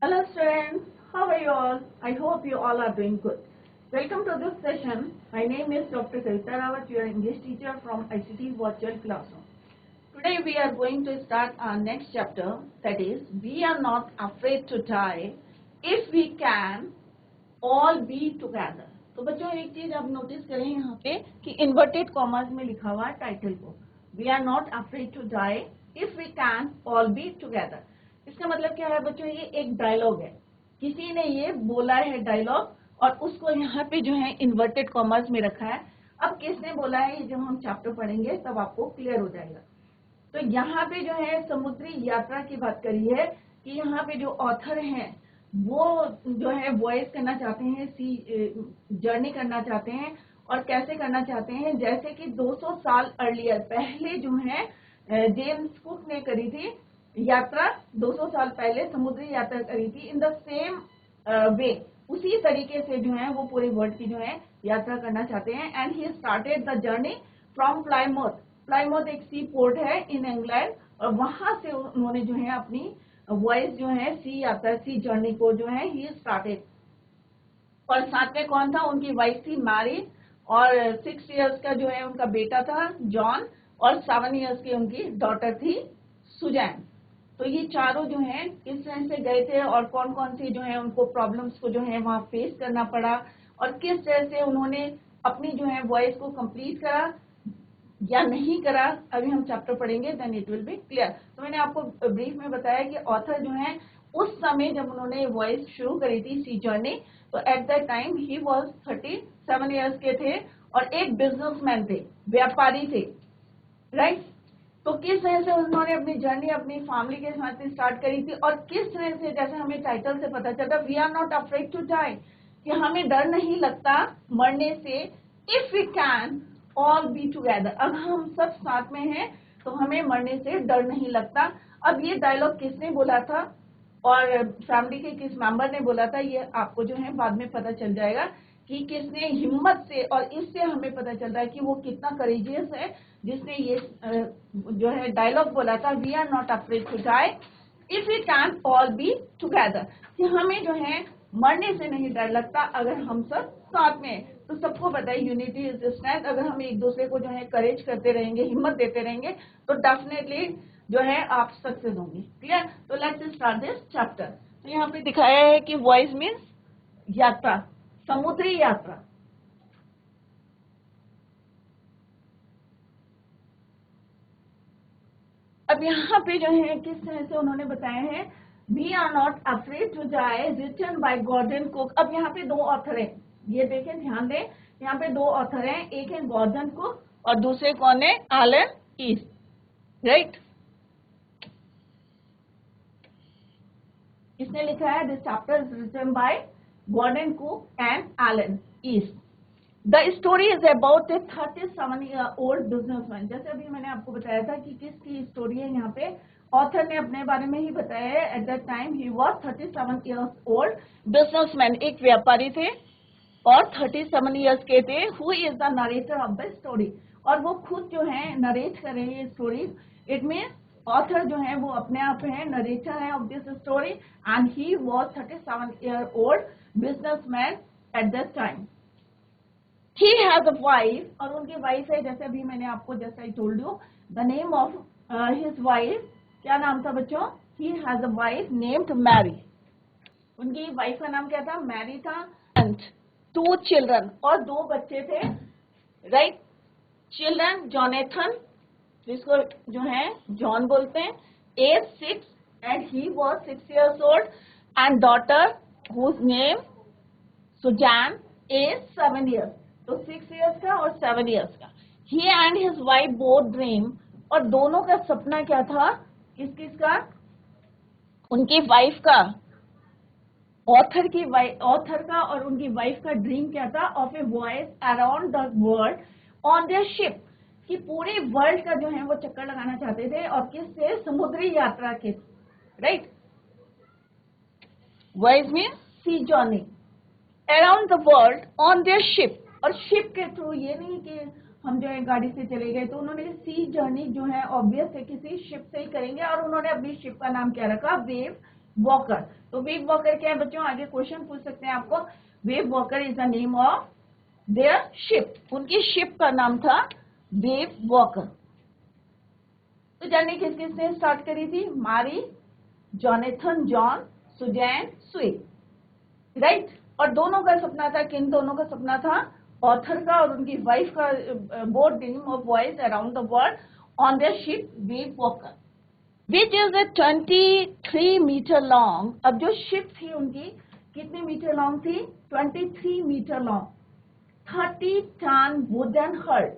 Hello students, how are you all? I hope you all are doing good. Welcome to this session. My name is Dr. Kavita Rawat, your English teacher from ICT Virtual Classroom. Today we are going to start our next chapter, that is, we are not afraid to die if we can all be together. तो बच्चों एक चीज आप notice करें यहाँ पे कि inverted commas में लिखा हुआ है टाइटल को, we are not afraid to die if we can all be together. इसका मतलब क्या है बच्चों, ये एक डायलॉग है, किसी ने ये बोला है डायलॉग और उसको यहाँ पे जो है इन्वर्टेड कॉमर्स में रखा है। अब किसने बोला है ये जब हम चैप्टर पढ़ेंगे तब आपको क्लियर हो जाएगा। तो यहाँ पे जो है समुद्री यात्रा की बात करी है कि यहाँ पे जो ऑथर हैं वो जो है वॉइस करना चाहते हैं, सी जर्नी करना चाहते हैं। और कैसे करना चाहते हैं, जैसे कि 200 साल अर्लियर पहले जो है जेम्स कुक ने करी थी यात्रा, 200 साल पहले समुद्री यात्रा करी थी। इन द सेम वे, उसी तरीके से जो है वो पूरे वर्ल्ड की जो है यात्रा करना चाहते हैं। And he started the journey from Plymouth. Plymouth एक सी पोर्ट है इन इंग्लैंड, और वहां से उन्होंने जो है अपनी वॉइस जो है सी यात्रा, सी जर्नी को जो है ही स्टार्टेड। और साथ में कौन था, उनकी वाइफ थी मैरी, और 6 इयर्स का जो है उनका बेटा था जॉन, और 7 इयर्स की उनकी डॉटर थी सुजैन। तो ये चारों जो है किस तरह से गए थे और कौन कौन सी जो है उनको प्रॉब्लम्स को जो है वहां फेस करना पड़ा, और किस तरह से उन्होंने अपनी जो है वॉइस को कंप्लीट करा या नहीं करा, अभी हम चैप्टर पढ़ेंगे, then it will be clear. तो मैंने आपको ब्रीफ में बताया कि ऑथर जो है उस समय जब उन्होंने वॉइस शुरू करी थी सी जर्नी, तो at that time he was 37 years के थे और एक बिजनेसमैन थे, व्यापारी थे, राइट। तो किस तरह से उन्होंने अपनी जर्नी अपनी फैमिली के साथ स्टार्ट करी थी, और किस तरह से, जैसे हमें टाइटल से पता चलता, we are not afraid to die, कि हमें डर नहीं लगता मरने से, if we can all be together, अब हम सब साथ में हैं तो हमें मरने से डर नहीं लगता। अब ये डायलॉग किसने बोला था और फैमिली के किस मेंबर ने बोला था, ये आपको जो है बाद में पता चल जाएगा कि किसने हिम्मत से, और इससे हमें पता चल रहा है कि वो कितना करेजियस है जिसने ये जो है डायलॉग बोला था, we are not afraid to die if we can all be together, कि हमें जो है मरने से नहीं डर लगता अगर हम सब साथ में हैं। तो सबको पता है यूनिटी इज स्ट्रेंथ, अगर हम एक दूसरे को जो है करेज करते रहेंगे, हिम्मत देते रहेंगे, तो डेफिनेटली जो है आप सक्सेस होंगे। क्लियर? तो लेट्स स्टार्ट दिस चैप्टर। तो यहाँ पे दिखाया है कि वॉइस मीन्स यात्रा, समुद्री यात्रा। अब यहाँ पे जो है किस तरह से उन्होंने बताया है, we are not afraid to die, written by Gordon Cook. अब यहाँ पे 2 ऑथर हैं, ये देखें, ध्यान दें, यहाँ पे 2 ऑथर हैं, एक है गॉर्डन कुक और दूसरे कौन है, एलन ईस्ट, राइट। इसने लिखा है this chapter is written by Gordon Cook and Alan East. The story is about a 37-year-old businessman. जैसे अभी मैंने आपको बताया था कि किसकी स्टोरी है, यहाँ पे ऑथर ने अपने बारे में ही बताया है। At that time he was 37 years old businessman, एक व्यापारी थे और 37 इयर्स के थे। Who is the narrator of the story, और वो खुद जो है नरेट कर रहे हैं स्टोरी। इट मीन्स ऑथर जो है वो अपने आप है नरेटर है of this story, and he was 37-year-old businessman at that time. He has a wife, और उनकी वाइफ है, जैसे अभी मैंने आपको जैसा he told you, the name of his wife, क्या नाम था बच्चों, he has a wife named Mary। उनकी वाइफ का नाम क्या था, मैरी था। एंड 2 children, और 2 बच्चे थे, राइट। चिल्ड्रन जोनेथन, जिसको जो है जॉन बोलते हैं, age 6 and he was 6 years old, and daughter whose name Suzanne, age 7 years। तो 6 years का और 7 years का। He and his wife both dream, और दोनों का सपना क्या था, किस किस का, उनकी वाइफ का, ऑथर का और उनकी वाइफ का ड्रीम क्या था, of A voyage around the world on their ship, कि पूरे वर्ल्ड का जो है वो चक्कर लगाना चाहते थे, और किससे, समुद्री यात्रा के, right. Voyage mean sea journey around the world on their ship, और शिप के थ्रू, ये नहीं कि हम जो है गाड़ी से चले गए, तो उन्होंने सी जर्नी जो है ऑब्वियस है किसी शिप से ही करेंगे, और उन्होंने अपनी शिप का नाम क्या रखा, वेव वॉकर। तो वेव वॉकर क्या है बच्चों, आगे क्वेश्चन पूछ सकते हैं आपको। Wave walker is the name of their ship, उनकी शिप का नाम था वेव वॉकर। तो जर्नी किस किसने स्टार्ट करी थी, मारी, जोनाथन जॉन, सुजैन सुई, राइट। और दोनों का सपना था, किन दोनों का सपना था, ऑथर का और उनकी वाइफ का, both dream of voyage around the world on their ship Wave Walker which is a 23 meter long. अब जो शिप थी उनकी कितने मीटर लॉन्ग थी, 23 मीटर लॉन्ग, 30 टन वुडन हल्ट,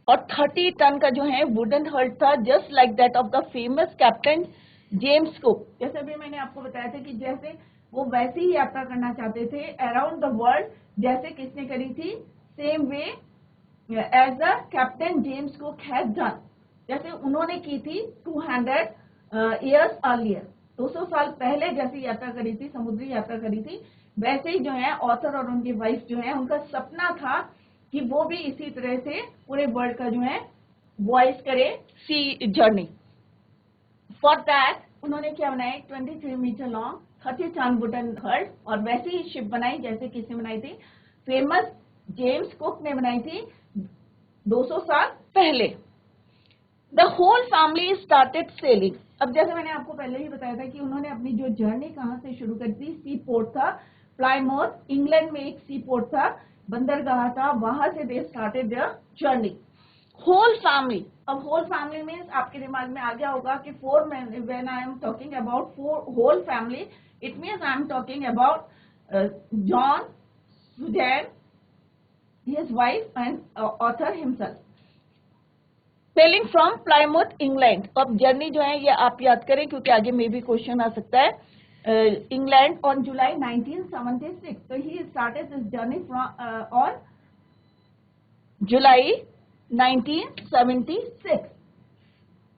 और 30 टन का जो है वुडन हल्ट था, just like that of the famous captain James cook. जैसे भी मैंने आपको बताया था कि जैसे वो वैसे ही यात्रा करना चाहते थे अराउंड द वर्ल्ड, जैसे किसने करी थी, same way as the Captain James Cook has done, जैसे उन्होंने की थी 200 ईयर्स अर्लियर, 200 साल पहले जैसी यात्रा करी थी, समुद्री यात्रा करी थी, वैसे ही जो है ऑथर और उनकी वाइफ जो है उनका सपना था कि वो भी इसी तरह से पूरे वर्ल्ड का जो है वॉइस करे सी जर्नी। फॉर दैट उन्होंने क्या बनाया, 23 मीटर लॉन्ग 30 टन वुडन हल्ट, और वैसी ही शिप बनाई जैसे किसने बनाई थी, फेमस जेम्स कुक ने बनाई थी 200 साल पहले। The whole family started sailing. अब जैसे मैंने आपको पहले ही बताया था कि उन्होंने अपनी जो जर्नी कहाँ से शुरू कर दी, सी पोर्ट था प्लायमाउथ, इंग्लैंड में एक सी पोर्ट था, बंदरगाह था, वहां से they started their journey. Whole family, अब होल फैमिली मीन्स आपके दिमाग में आ गया होगा कि when I am talking about whole family, it means I am talking about John, Suzanne, his wife and author himself, sailing from Plymouth England. अब journey जो है ये आप याद करें क्योंकि आगे में भी क्वेश्चन आ सकता है। इंग्लैंड ऑन जुलाई 1976, तो he started this journey from on July 1976,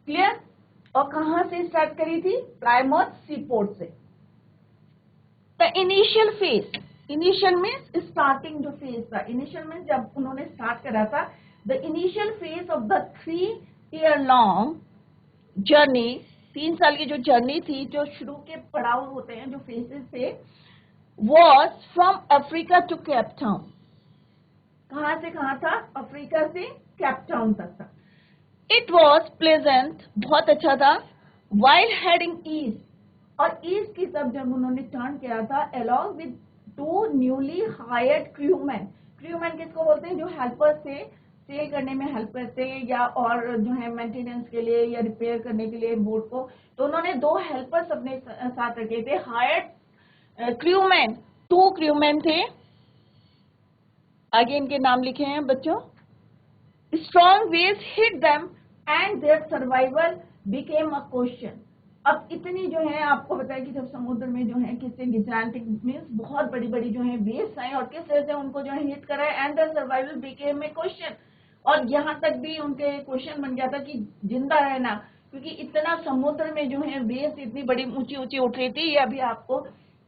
clear. और कहां से स्टार्ट करी थी, प्लायमाउथ सी पोर्ट से। The initial phase, initial means starting जो फेज था, इनिशियल मीन्स जब उन्होंने स्टार्ट करा था, the initial phase of the 3-year long journey, 3 साल की जो जर्नी थी, जो शुरू के पड़ाव होते हैं, जो फेजेस थे, was from Africa to Cape Town. कहां से कहां था, अफ्रीका से केप टाउन तक था। इट वॉज प्लेजेंट, बहुत अच्छा था, वाइल हेडिंग ईस्ट, और ईस्ट की तरफ जब उन्होंने टर्न किया था, along with 2 newly hired crewman. Crewman किसको बोलते हैं, जो हेल्पर्स थे, सेल करने में हेल्प करते हैं या और जो है मेंटेनेंस के लिए या रिपेयर करने के लिए बोट को। तो उन्होंने 2 हेल्पर्स अपने साथ रखे थे, हायर्ड क्रूमैन, 2 क्रूमैन थे, आगे इनके नाम लिखे हैं बच्चों। Strong waves hit them and their survival became a question. अब इतनी जो है आपको बताया कि जब समुद्र में जो है किससे गिजांटिक मीन्स बहुत बड़ी बड़ी जो है वेव्स आई और किस तरह से उनको जो है हिट करा and their survival became a question, और यहाँ तक भी उनके क्वेश्चन बन गया था कि जिंदा रहना, क्योंकि इतना समुद्र में जो है वेव्स इतनी बड़ी ऊंची ऊंची उठ रही थी। ये अभी आपको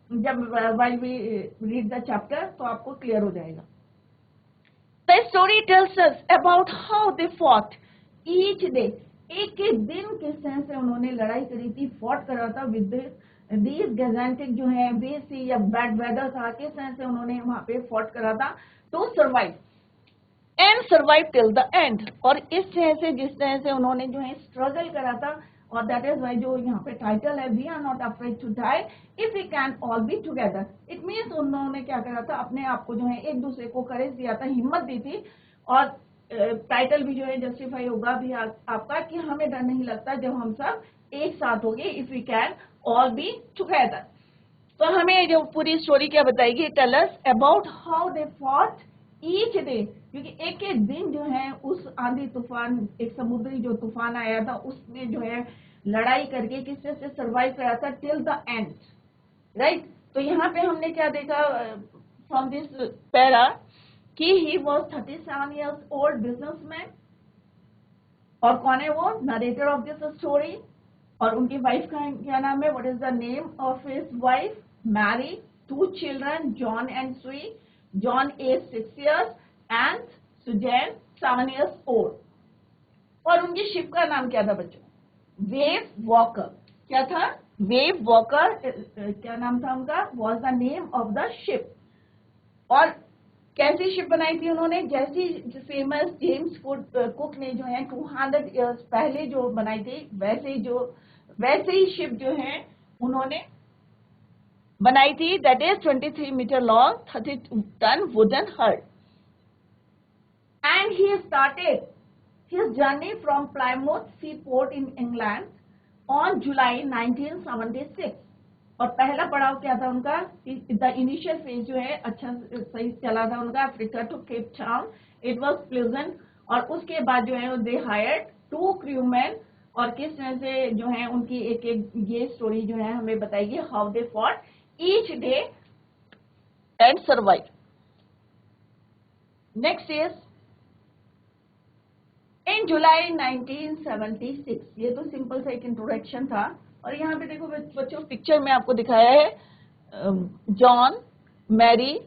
जब while we read the chapter तो आपको क्लियर हो जाएगा। The story tells us about how they fought each day. एक एक दिन किस तरह से उन्होंने लड़ाई करी थी, फॉट करा था विद दीज गैजेंटिक जो है वेव्स थी या बैड वेदर था, किस तरह से उन्होंने वहां पे फॉट करा था to survive and survive till the end. और इस तरह से जिस तरह से उन्होंने जो है स्ट्रगल करा था, और दैट इज वाई जो यहाँ पे टाइटल है, we are not afraid to die if we can all be together. It means उन्होंने क्या करा था, अपने आप को जो है एक दूसरे को करेज दिया था, हिम्मत दी थी, और टाइटल भी जो है जस्टिफाई होगा भी आपका कि हमें डर नहीं लगता जब हम सब एक साथ होंगे, if we can all be together. तो हमें जो पूरी स्टोरी क्या बताएगी, tell us about how they fought each day, क्योंकि एक एक दिन जो है उस आंधी तूफान, एक समुद्री जो तूफान आया था, उसमें जो है लड़ाई करके किस तरह से सर्वाइव करा था टिल द एंड, राइट। तो यहाँ पे हमने क्या देखा फ्रॉम दिस पैरा कि he was 37 years old businessman, और कौन है वो, नरेटर ऑफ दिस स्टोरी, और उनकी वाइफ का क्या नाम है, what is the name of his wife, Mary, 2 children, John and Sue, John age 6 years and Suzanne 7 years old. और उनकी शिप का नाम क्या था बच्चों, वेव वॉकर। क्या था, वेव वॉकर, क्या नाम था उनका, was the name of the ship. और कैसी शिप बनाई थी उन्होंने, जैसी फेमस जेम्स कुक ने जो है 200 इयर्स पहले जो बनाई थी, वैसे ही शिप जो है उन्होंने बनाई थी, that is 23 meter long, 30 ton wooden hull. And he started his journey from Plymouth seaport in England on July 1976. और पहला पड़ाव क्या था उनका, द इनिशियल फेज जो है अच्छा सही चला था उनका, Africa to Cape Town, it was pleasant. और उसके बाद जो है दे हायर्ड 2 क्रूमैन, और किस तरह से जो है उनकी एक एक ये स्टोरी जो है हमें बताएगी, how they fought each day and survive. Next is in July 1976, ये तो सिंपल सा एक इंट्रोडक्शन था। और यहाँ पे देखो बच्चों, पिक्चर में आपको दिखाया है जॉन, मैरी,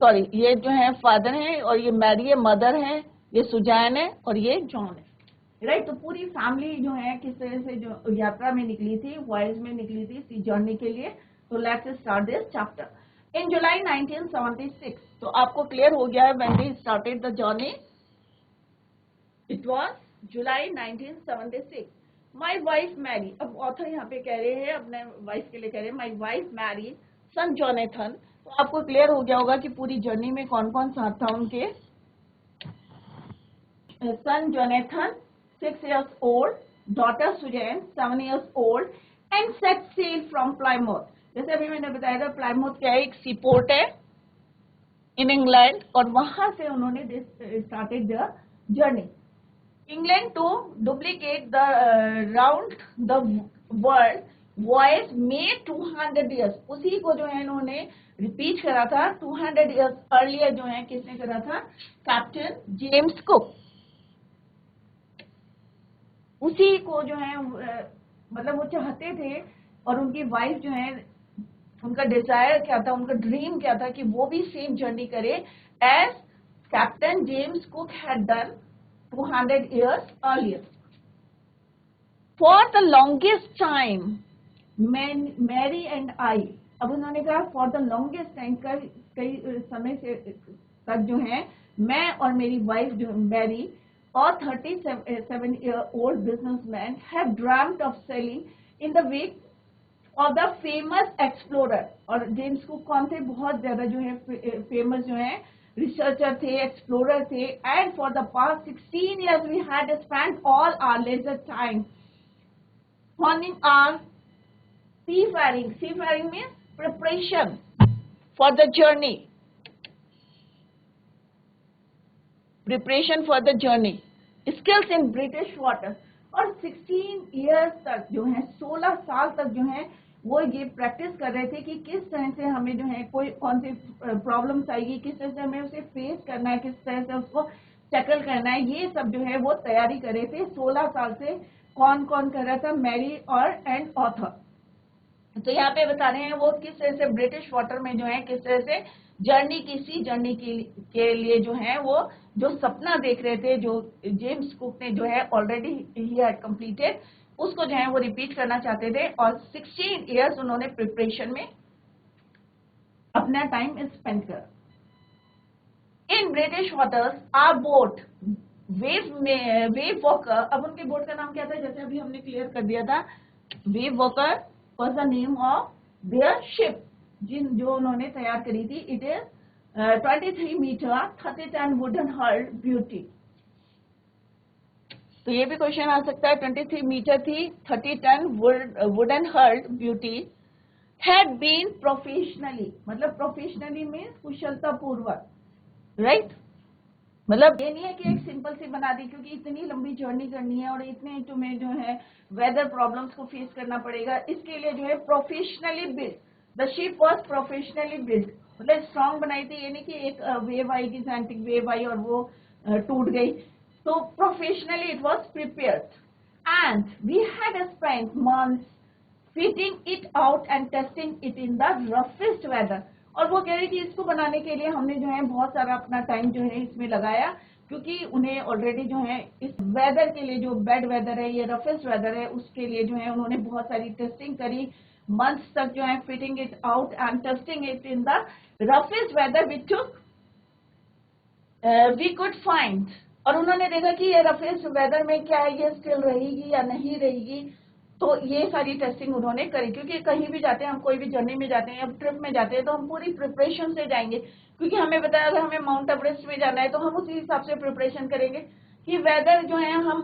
सॉरी ये जो है फादर है, और ये मैरी है मदर है, ये सुजैन है, और ये जॉन है, राइट। तो पूरी फैमिली जो है किस तरह से जो यात्रा में निकली थी, वॉयज में निकली थी सी जर्नी के लिए। तो let's start this chapter. In July 1976, तो आपको क्लियर हो गया है when they started the journey, it was July 1976। My wife Mary, अब ऑथर यहाँ पे कह रहे हैं अपने वाइफ के लिए कह रहे हैं, my wife Mary son Jonathan. तो आपको क्लियर हो गया होगा कि पूरी जर्नी में कौन कौन साथ था उनके। Son Jonathan 6 years old, daughter Suzanne 7 years old, and set sail from Plymouth. जैसे अभी मैंने बताया था, प्लाईमाउथ क्या है, एक सीपोर्ट है इन इंग्लैंड, और वहां से उन्होंने started the journey. England to duplicate the round the world voyage made 200 years, उसी को जो है इन्होंने रिपीट करा था 200 years earlier, जो है किसने करा था, कैप्टन जेम्स कुक। उसी को जो है मतलब वो चाहते थे, और उनकी वाइफ जो है उनका डिजायर क्या था, उनका ड्रीम क्या था कि वो भी सेम जर्नी करे as Captain James Cook had done 200 years earlier. For the longest time, Mary and I, अब उन्होंने कहा for the longest time, कई समय से तक जो है मैं और मेरी वाइफ जो मैरी और 37-year-old businessman have dreamt of sailing in the wake of the famous explorer। और जेम्स कुक कौन थे, बहुत ज्यादा जो है फेमस जो है रिसर्चर थे, एक्सप्लोरर थे। And for the past 16 years we had spent all our leisure time honing our seafaring। Seafaring means preparation for the journey, preparation for the journey, skills in British water। और 16 years तक जो है, 16 साल तक जो है वो ये प्रैक्टिस कर रहे थे कि किस तरह से हमें जो है कोई कौन सी प्रॉब्लम्स आएगी, किस तरह से हमें उसे फेस करना है, किस तरह से उसको टैकल करना है, ये सब जो है वो तैयारी कर रहे थे 16 साल से। कौन कौन कर रहा था, मैरी और एंड ऑथर। तो यहाँ पे बता रहे हैं वो किस तरह से ब्रिटिश वाटर में जो है किस तरह से जर्नी की, सी जर्नी के लिए जो है वो जो सपना देख रहे थे, जो जेम्स कुक ने जो है ऑलरेडी ही हैड कंप्लीटेड, उसको जो है वो रिपीट करना चाहते थे। और 16 years उन्होंने प्रिपरेशन में अपना टाइम स्पेंड कर। In British waters our boat Wave Walker. अब उनके बोट का नाम क्या था, जैसे अभी हमने क्लियर कर दिया था, Wave Walker was the name of their ship जो उन्होंने तैयार करी थी। It is 23 meter 30 ton wooden hull beauty. तो ये भी क्वेश्चन आ सकता है, 23 मीटर थी, 30 ton wooden hull beauty, had been professionally, मतलब प्रोफेशनली मीन्स कुशलता पूर्वक, राइट। मतलब ये नहीं है कि एक सिंपल सी बना दी, क्योंकि इतनी लंबी जर्नी करनी है और इतने तुम्हें जो है वेदर प्रॉब्लम्स को फेस करना पड़ेगा, इसके लिए जो है professionally build, the ship was professionally build, मतलब स्ट्रॉन्ग बनाई थी। ये नहीं कि एक वेव आई, गिगांटिक वेव आई और वो टूट गई। So professionally it was prepared, and we had spent months fitting it out and testing it in the roughest weather। और वो कह रही थी इसको बनाने के लिए हमने जो है बहुत सारा अपना टाइम जो है इसमें लगाया, क्योंकि उन्हें ऑलरेडी जो है इस वेदर के लिए, जो बैड वेदर है, ये रफेस्ट वेदर है, उसके लिए जो है उन्होंने बहुत सारी टेस्टिंग करी, मंथ्स तक जो है fitting it out and testing it in the roughest weather which we could find. और उन्होंने देखा कि ये रफेस्ट वेदर में क्या है, ये स्टिल रहेगी या नहीं रहेगी। तो ये सारी टेस्टिंग उन्होंने करी, क्योंकि कहीं भी जाते हैं हम, कोई भी जर्नी में जाते हैं या ट्रिप में जाते हैं, तो हम पूरी प्रिपरेशन से जाएंगे, क्योंकि हमें बताया अगर हमें माउंट एवरेस्ट में जाना है तो हम उसी हिसाब से प्रिपरेशन करेंगे कि वेदर जो है हम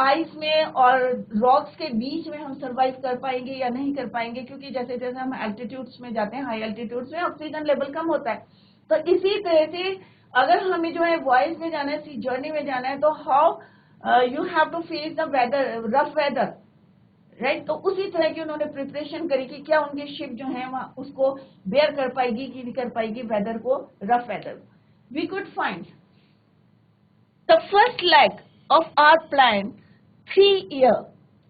आइस में और रॉक्स के बीच में हम सर्वाइव कर पाएंगे या नहीं कर पाएंगे, क्योंकि जैसे जैसे हम एल्टीट्यूड्स में जाते हैं, हाई एल्टीट्यूड्स में ऑक्सीजन लेवल कम होता है। तो इसी तरह से अगर हमें जो है वॉयज में जाना है, सी जर्नी में जाना है, तो how you have to face the weather, rough weather, right. तो उसी तरह की उन्होंने प्रिपरेशन करी कि क्या उनकी शिप जो है वहां उसको बेयर कर पाएगी कि नहीं कर पाएगी वेदर को, rough weather. We could find the first leg of our plan 3 year.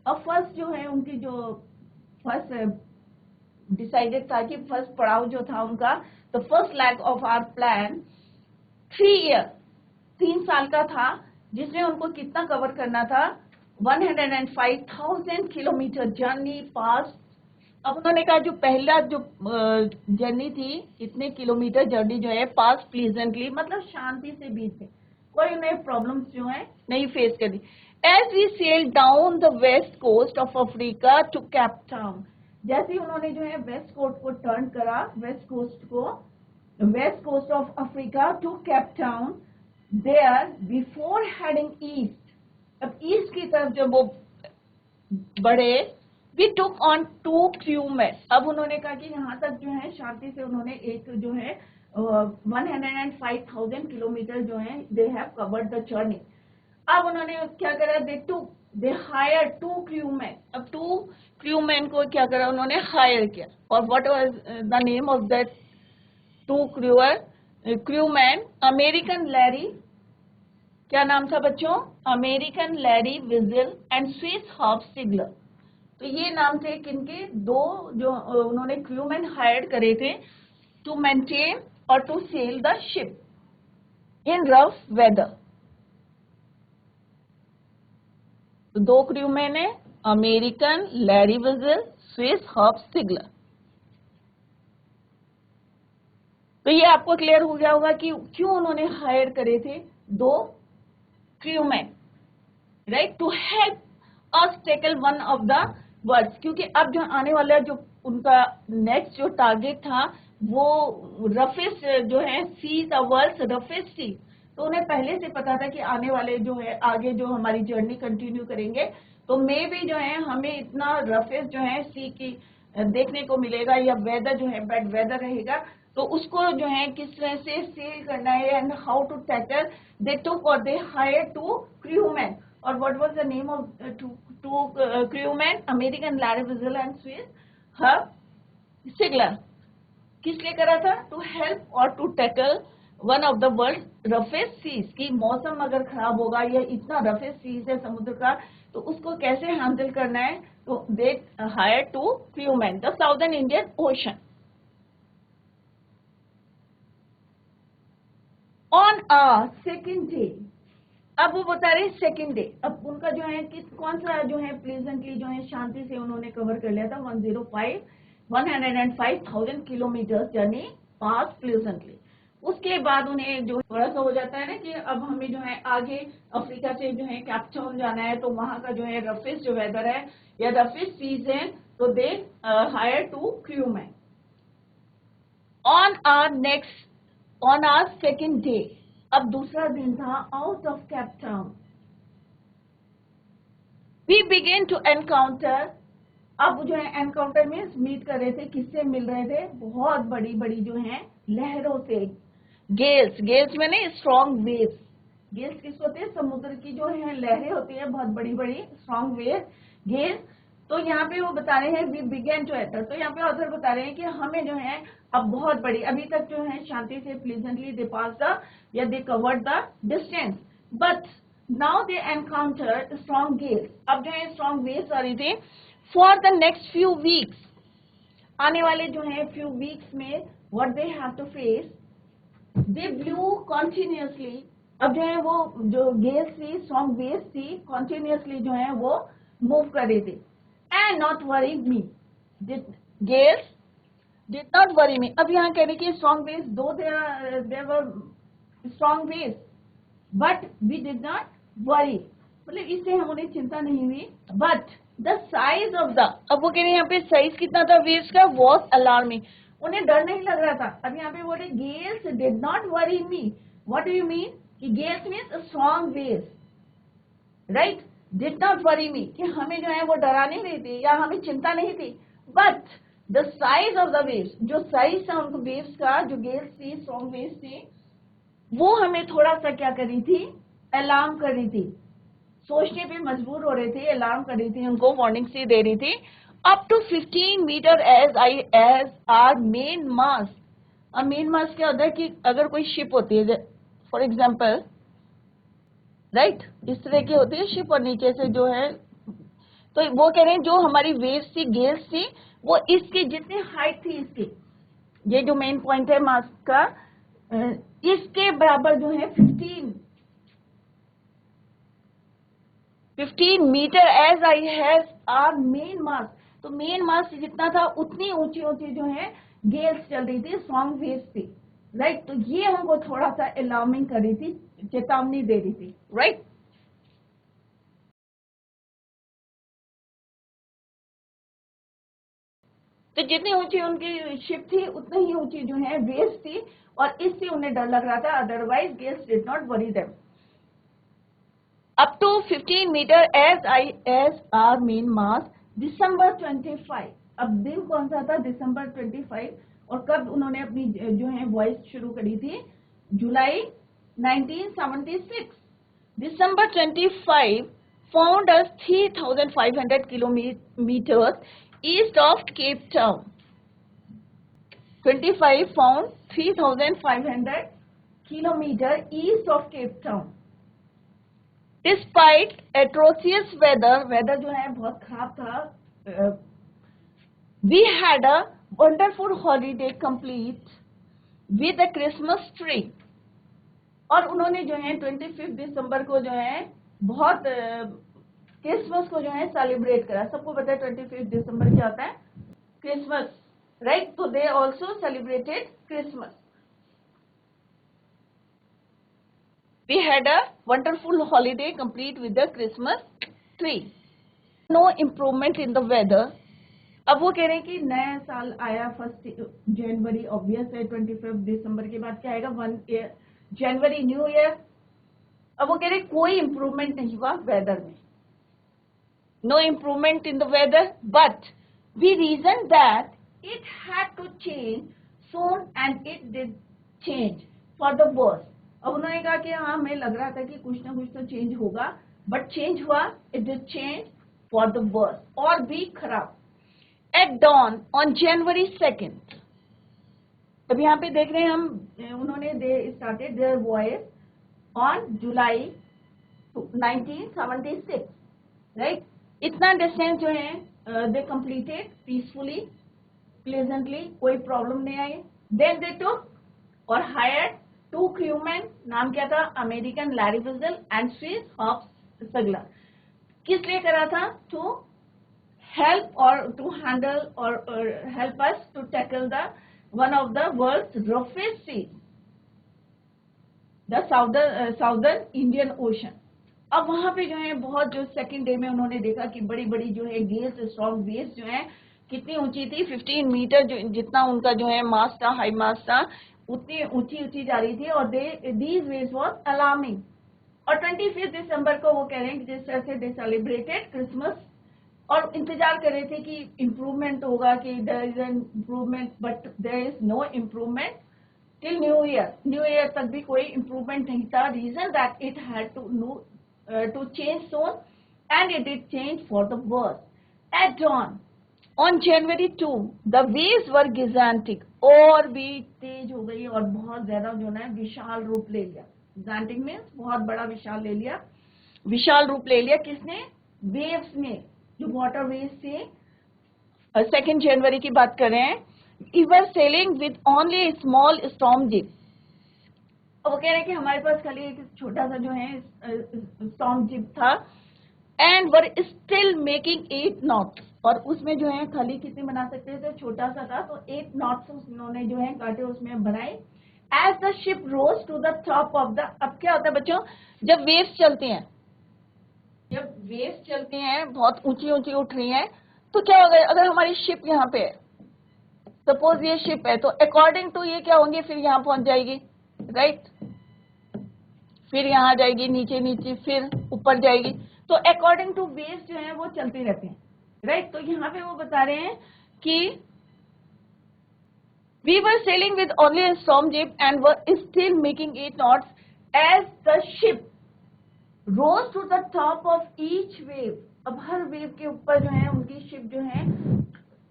अब फर्स्ट जो है उनकी जो फर्स्ट डिसाइडेड था कि फर्स्ट पड़ाव जो था उनका, the first leg of our plan 3 year, 3 साल का था, जिसमें उनको कितना कवर करना था, 105,000 किलोमीटर जर्नी पास। अब उन्होंने कहा जो पहला जो जर्नी थी, इतने किलोमीटर जर्नी जो है पास प्लीजेंटली, मतलब शांति से बीत गई, कोई उन्हें प्रॉब्लम्स जो है नहीं फेस करनी। As we sail down the west coast of Africa to Cape Town, जैसे ही उन्होंने जो है वेस्ट कोस्ट को टर्न करा, west coast of Africa to Cape Town, there before heading east, अब ईस्ट की तरफ जब वो बढ़े, वी टुक ऑन 2 क्रूमैन। अब उन्होंने कहा कि यहाँ तक जो है शांति से उन्होंने एक जो है 105,000 किलोमीटर जो है they have covered the journey. अब उन्होंने क्या करा, दे हायर 2 क्रूमैन। अब 2 क्रूमैन को क्या करा, उन्होंने हायर किया। और what was the name of that 2 crewman? American Larry, क्या नाम था बच्चों? American Larry Vigil and Swiss Herb Sigler. तो ये नाम थे किनके? 2 जो उन्होंने क्रूमैन हायर करे थे टू मेंटेन और to sail the ship in rough weather. तो 2 क्रूमैन है, American Larry Vigil, Swiss Herb Sigler. तो ये आपको क्लियर हो गया होगा कि क्यों उन्होंने हायर करे थे 2 crewmen, right, to help us tackle one of the worlds। क्योंकि अब जो आने वाला जो उनका नेक्स्ट जो टारगेट था वो रफेस्ट जो है सी, द वर्ल्ड्स रफेस्ट सी। तो उन्हें पहले से पता था कि आने वाले जो है आगे जो हमारी जर्नी कंटिन्यू करेंगे तो मे भी जो है हमें इतना रफेस्ट जो है सी की देखने को मिलेगा, या वेदर जो है बैड वेदर रहेगा, तो उसको जो है किस तरह से सेल करना है and how to tackle. They took और दे हायर 2 क्रूमैन। और what was the name of 2 crewman? American Larry Vigil and Swiss Herb Sigler. किस लिए करा था? टू हेल्प और to tackle one of the world roughest seas, की मौसम अगर खराब होगा या इतना रफेस्ट सीज है समुद्र का, तो उसको कैसे हैंडल करना है। तो they hire 2 crewman. The southern Indian Ocean on our second day. अब वो बता रहे सेकेंड डे, अब उनका जो है कि कौन सा जो है प्लीजेंटली जो है शांति से उन्होंने कवर कर लिया था 105,000 किलोमीटर जर्नी पास प्लीजेंटली। उसके बाद उन्हें जो थोड़ा सा हो जाता है ना कि अब हमें जो है आगे अफ्रीका से जो है केप टाउन जाना है, तो वहां का जो है रफेस्ट जो वेदर है या रफेस्ट सीज है, तो they hire 2 crewman. On our second day, अब दूसरा दिन था out of Cape Town, we began to encounter. अब जो है एनकाउंटर में मीट कर रहे थे, किससे मिल रहे थे? बहुत बड़ी बड़ी जो है लहरों से, गेल्स में नहीं, स्ट्रॉन्ग वेव्स। गेल्स किस होते हैं? समुद्र की जो है लहरें होती है, बहुत बड़ी बड़ी स्ट्रॉन्ग वेव, गेल्स। तो यहाँ पे वो बता रहे हैं वी बिगेन टू एंटर। तो यहाँ पे ऑथर बता रहे हैं कि हमें जो है अब बहुत बड़ी, अभी तक जो है शांति से प्लीजेंटली दे पास द या they covered the distance, but now they encounter strong gales. अब जो है स्ट्रॉन्ग वेव्स आ रही थी for the next few weeks. आने वाले जो है फ्यू वीक्स में what they have to face, they blew continuously अब जो है वो जो गेल्स थी, स्ट्रॉन्ग वेव्स थी, कॉन्टिन्यूसली जो है वो मूव कर रही थी. And not worry me, gales did not worry me. अब यहाँ कह रहे कि strong waves, though there were strong waves, but we did not worry, मतलब इससे हमें चिंता नहीं हुई. But the size of the, अब वो कह रहे हैं यहाँ पे साइज कितना था वेव्स का, वॉज अलार्मिंग, उन्हें डर नहीं लग रहा था. अब यहाँ पे बोले gales did not worry me. What do you mean कि gales means strong waves, right. Did not worry me कि हमें जो है वो डरा नहीं रही थी या हमें चिंता नहीं थी. But the size of the waves, जो साइज था उनको वेव्स का, जो गेल्स थी, स्ट्रॉन्ग वेव्स थी, वो हमें थोड़ा सा क्या कर रही थी, अलार्म कर रही थी, सोचने पे मजबूर हो रहे थे, अलार्म कर रही थी, उनको वार्निंग सी दे रही थी. Up to 15 meter as our main mast. अब मेन मास्ट क्या होता है कि अगर कोई शिप होती है, फॉर एग्जाम्पल, राइट, इस तरह की होती है शिप और नीचे से जो है, तो वो कह रहे हैं जो हमारी वेव्स थी, गेल्स थी, वो इसकी जितनी हाइट थी, इसकी, ये जो मेन पॉइंट है मास्ट का, इसके बराबर जो है 15 meter as high as our main mast. तो मेन मास्ट जितना था उतनी ऊंची ऊंची जो है गेल्स चल रही थी, स्ट्रॉन्ग वेव्स थी, राइट. तो ये हमको थोड़ा सा अलार्मिंग कर रही थी, चेतावनी दे रही थी, राइट. तो जितनी ऊंची उनकी शिप थी उतनी ही ऊंची जो है वेव्स थी, और इससे उन्हें डर लग रहा था. Otherwise Gales did not worry them. Up to 15 meter as our main mast. December 25. अब दिन कौन सा था, December 25. और कब उन्होंने अपनी जो है वॉइस शुरू करी थी, जुलाई 1976. December 25 found us 3,500 kilometers east of Cape Town. 25 found 3,500 kilometers east of Cape Town. Despite atrocious weather जो है बहुत खराब था, we had a wonderful holiday complete with a Christmas tree. और उन्होंने जो है 25 दिसंबर को जो है बहुत क्रिसमस को जो है सेलिब्रेट करा. सबको पता है 25 दिसंबर क्या होता है, क्रिसमस, राइट. तो they also celebrated Christmas. We had a wonderful holiday complete with the Christmas tree. No improvement in the weather. अब वो कह रहे हैं कि नया साल आया 1 जनवरी, ऑब्वियस है. 25 दिसंबर के बाद क्या आएगा, 1 जनवरी, न्यू ईयर. अब वो कह रहे हैं कोई इम्प्रूवमेंट नहीं हुआ वेदर में. No improvement in the weather, but we reason that it had to change soon and it did change for the worse. अब उन्होंने कहा कि हाँ, हमें लग रहा था कि कुछ ना कुछ तो चेंज होगा, बट चेंज हुआ, it did change for the worse, और भी खराब. At dawn on January 2. अब यहाँ पे देख रहे हैं हम, उन्होंने दे started their voice on July 1976, right. इतना डिस्टेंस जो है दे कंप्लीटेड पीसफुली, प्लेजेंटली, कोई प्रॉब्लम नहीं आई. देन दे टुक और हायर्ड 2 crewmen. नाम क्या था, American Larry Vigil and Swiss Hops Sigler. किस लिए करा था, टू हेल्प और टू हैंडल और help us to tackle the one of the world's roughest sea, the southern Indian Ocean. अब वहां पे जो है बहुत, जो सेकंड डे में उन्होंने देखा कि बड़ी बड़ी जो है गेल्स, स्ट्रॉन्ग वेव्स जो है कितनी ऊंची थी, 15 मीटर जो जितना उनका जो है मास्ट था, हाई मास्ट था, उतनी ऊंची ऊंची जा रही थी. और दीज वेव्स वाज अलार्मिंग. और 25 दिसंबर को वो कह रहे हैं कि जिस तरह से दे सेलिब्रेटेड क्रिसमस, और इंतजार कर रहे थे कि इम्प्रूवमेंट होगा, कि there is an improvement, but there is no improvement till New Year. New Year तक भी कोई इम्प्रूवमेंट नहीं था. Reason that it had to change soon, and it did change for the worse. At dawn on January 2 the waves were gigantic. और भी तेज हो गई और बहुत ज्यादा जो है विशाल रूप ले लिया. गिजांटिक मीन्स बहुत बड़ा, विशाल ले लिया, विशाल रूप ले लिया. किसने, वेव्स ने, जो वाटर वेव्स थे. 2 जनवरी की बात कर रहे हैं. We were sailing with only a small storm jib. अब वो कह रहे हैं कि हमारे पास खाली एक छोटा सा जो है स्टॉर्म जिप था and were still making 8 knots, और उसमें जो है खाली कितने बना सकते थे, छोटा सा था, तो 8 नॉट्स उन्होंने जो है कांटे उसमें बनाए। As the ship rose to the top of the, अब क्या होता है बच्चों, जब वेव्स चलती हैं, जब वेव्स चलती हैं बहुत ऊंची ऊंची उठ रही हैं, तो क्या होगा, अगर हमारी शिप यहाँ पे है, सपोज ये शिप है, तो अकॉर्डिंग टू ये क्या होंगी, फिर यहाँ पहुंच जाएगी, राइट, फिर यहाँ जाएगी, नीचे नीचे, फिर ऊपर जाएगी, तो अकॉर्डिंग टू वेव्स जो है वो चलती रहती हैं, राइट। तो यहाँ पे वो बता रहे हैं कि we were sailing with only a storm jib and were still making 8 knots as the ship rose to the top of each wave। अब हर वेव के ऊपर जो है उनकी शिप जो है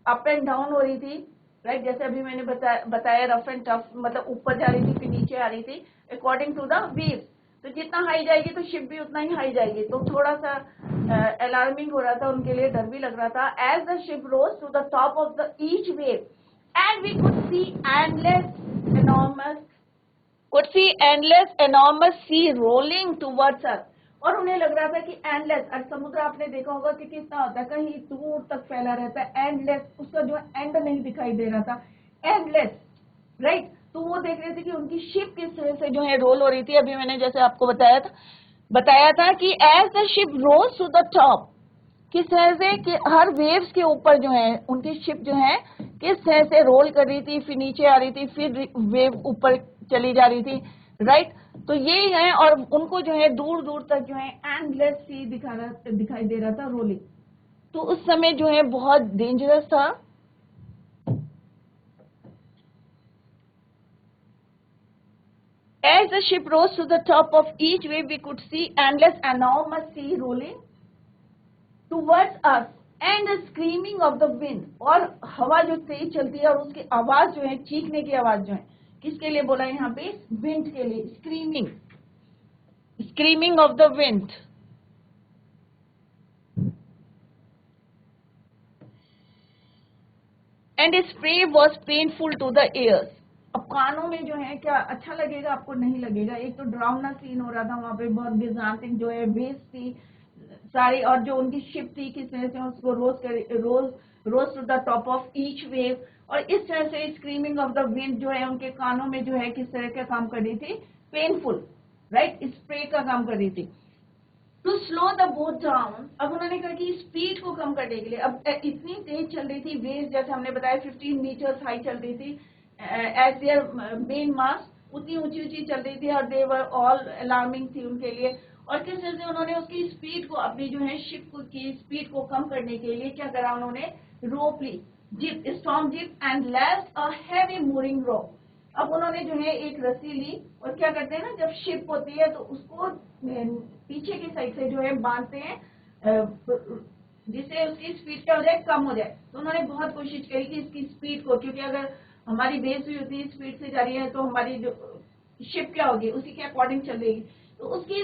अप एंड डाउन हो रही थी, राइट, जैसे अभी मैंने बताया रफ एंड टफ, मतलब ऊपर जा रही थी फिर नीचे आ रही थी अकॉर्डिंग टू द वेव्स। तो जितना हाई जाएगी तो शिप भी उतना ही हाई जाएगी, तो थोड़ा सा अलार्मिंग हो रहा था उनके लिए, डर भी लग रहा था। As the ship rose to the top of the each wave and we could see endless enormous sea rolling towards us, और उन्हें लग रहा था कि एंडलेस, और समुद्र आपने देखा होगा कि कितना होता है, कहीं दूर तक फैला रहता है, एंडलेस, उसका जो एंड नहीं दिखाई दे रहा था, एंडलेस, राइट। तो वो देख रहे थे कि उनकी शिप किस तरह से जो है रोल हो रही थी। अभी मैंने जैसे आपको बताया था कि as the ship rose to the top, किस तरह से कि हर वेव्स के ऊपर जो है उनकी शिप जो है किस तरह से रोल कर रही थी, फिर नीचे आ रही थी, फिर वेव ऊपर चली जा रही थी, राइट। तो ये है, और उनको जो है दूर दूर तक जो है एंडलेस सी दिखाई दे रहा था रोलिंग। तो उस समय जो है बहुत डेंजरस था। As the ship rose to the top of each wave, we could see endless, enormous sea rolling towards us and the screaming of the wind। और हवा जो तेज चलती है और उसकी आवाज जो है, चीखने की आवाज जो है, किसके लिए बोला है यहाँ पे, विंड के लिए, screaming of the wind. And spray was painful to the ears। अब कानों में जो है क्या अच्छा लगेगा, आपको नहीं लगेगा। एक तो ड्राउना सीन हो रहा था वहां पे, बहुत गिजांटिंग जो है वेव्स थी सारी, और जो उनकी शिप थी किस तरह से उसको rose to the top of each wave, और इस तरह से स्क्रीमिंग ऑफ द विंड जो है उनके कानों में जो है किस तरह का काम कर रही थी, पेनफुल, राइट, स्प्रे का काम कर रही थी। To slow the boat down, अब उन्होंने कहा कि स्पीड को कम करने के लिए, अब इतनी तेज चल रही थी वेव्स, जैसे हमने बताया 15 मीटर्स हाई चल रही थी एज देयर मेन मास, उतनी ऊंची ऊंची चल रही थी, और दे वर ऑल अलार्मिंग थी उनके लिए। और किस तरह से उन्होंने उसकी स्पीड को, अपनी जो है शिप की स्पीड को कम करने के लिए क्या करा, उन्होंने रोप ली, jib, storm jib and laced a heavy mooring rope. अब उन्होंने जो है एक रस्सी ली, और क्या करते हैं ना, जब शिप होती है तो उसको पीछे की साइड से जो है बांधते हैं, जिससे उसकी स्पीड क्या हो जाए, कम हो जाए। तो उन्होंने बहुत कोशिश करी कि इसकी स्पीड को, क्योंकि अगर हमारी बेस भी उतनी स्पीड से जा रही है तो हमारी जो शिप क्या होगी, उसी के अकॉर्डिंग चलेगी। तो उसकी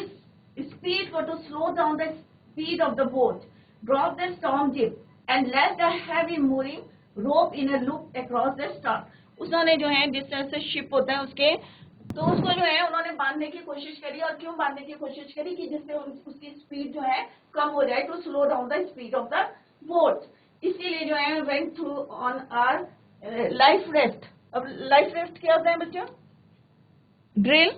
स्पीड को, to slow down the speed of the boat, drop the storm jib and let the heavy mooring rope in a loop across the star. उन्होंने जो है जिस तरह से शिप होता है उसके, तो उसको जो है उन्होंने बांधने की कोशिश करी। और क्यों बांधने की कोशिश करी, कि जिससे उसकी स्पीड जो है कम हो जाए, to slow down the speed of the boat. इसीलिए जो है went through on our life raft. अब लाइफ रेफ्ट क्या होता है बच्चों, ड्रिल,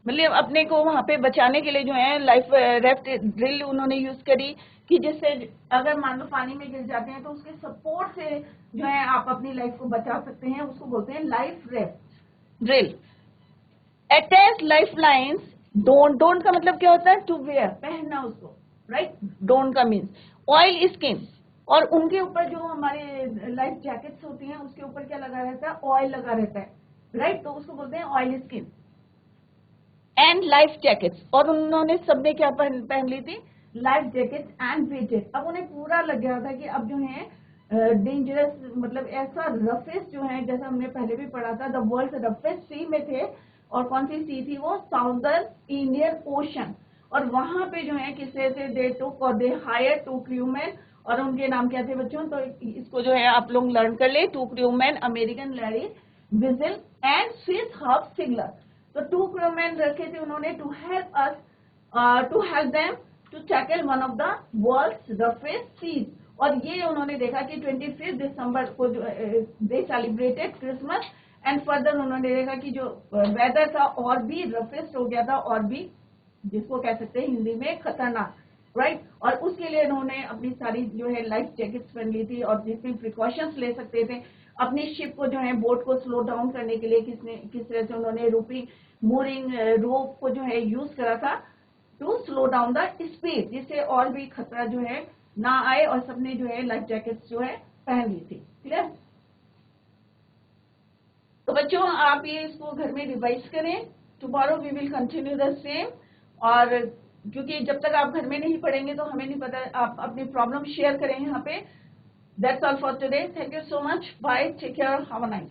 मतलब अपने को वहां पे बचाने के लिए जो है लाइफ रेफ्ट ड्रिल उन्होंने यूज करी, कि जिससे अगर मान लो पानी में गिर जाते हैं तो उसके सपोर्ट से जो है आप अपनी लाइफ को बचा सकते हैं, उसको बोलते हैं life raft drill. Attach life lines, don't का मतलब क्या होता है, टू वेयर, पहनना उसको, राइट, डोंट का मीन्स ऑयल स्किन, और उनके ऊपर जो हमारे लाइफ जैकेट्स होती हैं उसके ऊपर क्या लगा रहता है, ऑयल लगा रहता है, राइट, तो उसको बोलते हैं oil skin and life jackets. और उन्होंने सबने क्या पहन ली थी, लाइफ जैकेट्स एंड वेटेड। अब उन्हें पूरा लग गया था कि अब जो है डेंजरस, मतलब ऐसा रफेस्ट जो है, जैसा हमने पहले भी पढ़ा था, द वर्ल्ड रफेस्ट सी में थे। और कौन सी सी थी वो, साउदर्न इंडियन ओशन। और वहां पे जो है किस तरह से दे टुक और दे हायर 2 crewmen, और उनके नाम क्या थे बच्चों, तो इसको जो है आप लोग लर्न कर ले। 2 crewman, American Larry Vigil and Swiss Herb Sigler. तो 2 क्रूमैन रखे थे उन्होंने to help them to tackle one of the world's roughest seas. और ये उन्होंने देखा कि 25 दिसंबर को they celebrated Christmas and further उन्होंने देखा कि जो वेदर था और भी रफेस्ट हो गया था, और भी जिसको कह सकते हैं हिंदी में खतरनाक, राइट। और उसके लिए उन्होंने अपनी सारी जो है लाइफ जैकेट्स पहन ली थी और जितने प्रिकॉशंस ले सकते थे अपनी शिप को जो है बोट को स्लो डाउन करने के लिए किस तरह से उन्होंने मूरिंग रोप को जो है यूज करा था to slow down the speed, जिससे और भी खतरा जो है ना आए, और सबने जो है लाइफ जैकेट्स जो है पहन ली थी। क्लियर। तो बच्चों आप ये इसको घर में रिवाइज करें। Tomorrow we will continue the same. और क्योंकि जब तक आप घर में नहीं पढ़ेंगे तो हमें नहीं पता, आप अपनी प्रॉब्लम शेयर करें यहाँ पे। That's all for today. Thank you so much. Bye. Take care. Have a nice